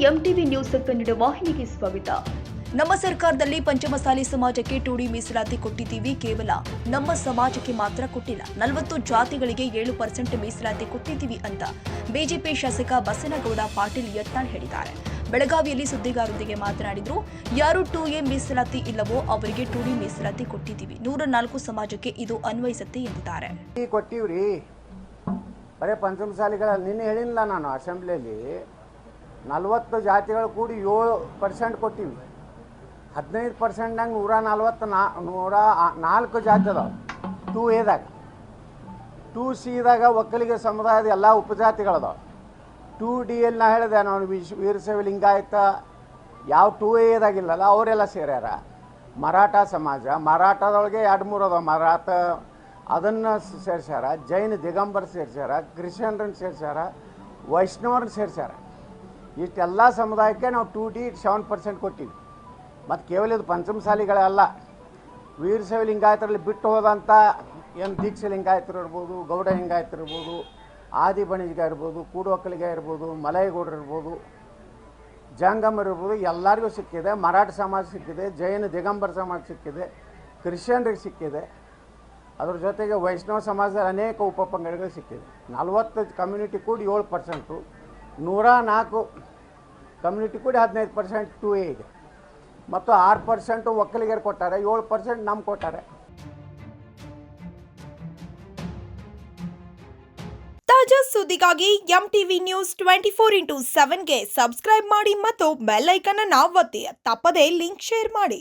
MTV news Kannada ವಾಹಿನಿಗೆ ಸ್ವಾಗತ. ನಮ್ಮ ಸರ್ಕಾರದಲ್ಲಿ ಪಂಚಮಸಾಲಿ ಸಮಾಜಕ್ಕೆ 2D ಮೀಸಲಾತಿ ಕೊಟ್ಟಿದ್ದೀವಿ. ಕೇವಲ ನಮ್ಮ ಸಮಾಜಕ್ಕೆ ಮಾತ್ರ ಕೊಟ್ಟಿಲ್ಲ. 40 ಜಾತಿಗಳಿಗೆ 7% ಮೀಸಲಾತಿ ಕೊಟ್ಟಿದ್ದೀವಿ ಅಂತ ಬಿಜೆಪಿ ಶಾಸಕ ಬಸನಗೌಡ ಪಾಟೀಲ್ ಯತ್ನಾಳ್ ಹೇಳಿದ್ದಾರೆ. ಬೆಳಗಾವಿಯಲ್ಲಿ ಸುದ್ದಿಗಾರರೊಂದಿಗೆ ಮಾತನಾಡಿದ್ರು. ಯಾರು 2A ಮೀಸಲಾತಿ ಇಲ್ಲವೋ ಅವರಿಗೆ 2D ಮೀಸಲಾತಿ ಕೊಟ್ಟಿದ್ದೀವಿ. 104 ಸಮಾಜಕ್ಕೆ ಇದು ಅನ್ವಯಿಸುತ್ತೆ ಎಂದಿದ್ದಾರೆ. ಕೊಟ್ಟಿವ್ರಿ ಬರೀ ಪಂಚಮಸಾಲಿಗಳ ನಿನ್ನೆ ಹೇಳಿಲ್ಲ ನಾನು ಅಸೆಂಬ್ಲಿಯಲ್ಲಿ 40 ಜಾತಿಗಳು ಕೂಡಿ 7% ಕೊಟ್ಟಿವಿ. 15%ನಾಗ 104 ಜಾತಿ ಅದಾವೆ 2Aದಾಗ. 2Cದಾಗ ಒಕ್ಕಲಿಗ ಸಮುದಾಯದ ಎಲ್ಲ ಉಪಜಾತಿಗಳದಾವೆ. 2Dಯಲ್ಲಿ ನಾ ಹೇಳಿದೆ ನಾನು ವೀರಶೈವ ಲಿಂಗಾಯತ ಯಾವ 2Aದಾಗಿಲ್ಲಲ್ಲ ಅವರೆಲ್ಲ ಸೇರ್ಯಾರ. ಮರಾಠ ಸಮಾಜ ಮರಾಠದೊಳಗೆ 2-3 ಅದಾವೆ. ಮರಾಠ ಅದನ್ನು ಸೇರ್ಸ್ಯಾರ, ಜೈನ ದಿಗಂಬರ್ ಸೇರ್ಸ್ಯಾರ, ಕ್ರಿಶ್ಚಿಯನ್ರನ್ನ ಸೇರ್ಸ್ಯಾರ, ವೈಷ್ಣವ್ರನ್ನ ಸೇರ್ಸ್ಯಾರ. ಇಷ್ಟೆಲ್ಲ ಸಮುದಾಯಕ್ಕೆ ನಾವು 2D 7% ಕೊಟ್ಟಿವಿ. ಮತ್ತು ಕೇವಲ ಇದು ಪಂಚಮಸಾಲಿಗಳಲ್ಲ, ವೀರಶೈವ ಲಿಂಗಾಯತರಲ್ಲಿ ಬಿಟ್ಟು ಹೋದಂಥ ಏನು ದೀಕ್ಷೆ ಲಿಂಗಾಯತರು ಇರ್ಬೋದು, ಗೌಡ ಲಿಂಗಾಯತರು ಇರ್ಬೋದು, ಆದಿ ಬಣಿಜ್ಗ ಇರ್ಬೋದು, ಕೂಡು ಒಕ್ಕಲಿಗ ಇರ್ಬೋದು, ಮಲೈಗೌಡರು ಇರ್ಬೋದು, ಜಂಗಮರು ಇರ್ಬೋದು, ಎಲ್ಲರಿಗೂ ಸಿಕ್ಕಿದೆ. ಮರಾಠ ಸಮಾಜ ಸಿಕ್ಕಿದೆ, ಜೈನ ದಿಗಂಬರ ಸಮಾಜ ಸಿಕ್ಕಿದೆ, ಕ್ರಿಶ್ಚಿಯನ್ರಿಗೆ ಸಿಕ್ಕಿದೆ. ಅದ್ರ ಜೊತೆಗೆ ವೈಷ್ಣವ ಸಮಾಜದ ಅನೇಕ ಉಪಪಂಗಡಗಳು ಸಿಕ್ಕಿದೆ. 40 ಕಮ್ಯುನಿಟಿ ಕೂಡಿ 7%, 104 ಕಮ್ಯುನಿಟಿ ಕೂಡಿ 15% 2A ಇದೆ. ಮತ್ತು 6% ಒಕ್ಕಲಿಗರು ಕೊಟ್ಟಾರೆ, 7% ನಮ್ಗೆ ಕೊಟ್ಟಾರೆ. ತಾಜಾ ಸುದ್ದಿಗಾಗಿ ಎಂಟಿವಿ ನ್ಯೂಸ್ 24/7ಗೆ ಸಬ್ಸ್ಕ್ರೈಬ್ ಮಾಡಿ ಮತ್ತು ಬೆಲ್ ಐಕಾನ್ ಅನ್ನು ಒತ್ತಿ. ತಪ್ಪದೇ ಲಿಂಕ್ ಶೇರ್ ಮಾಡಿ.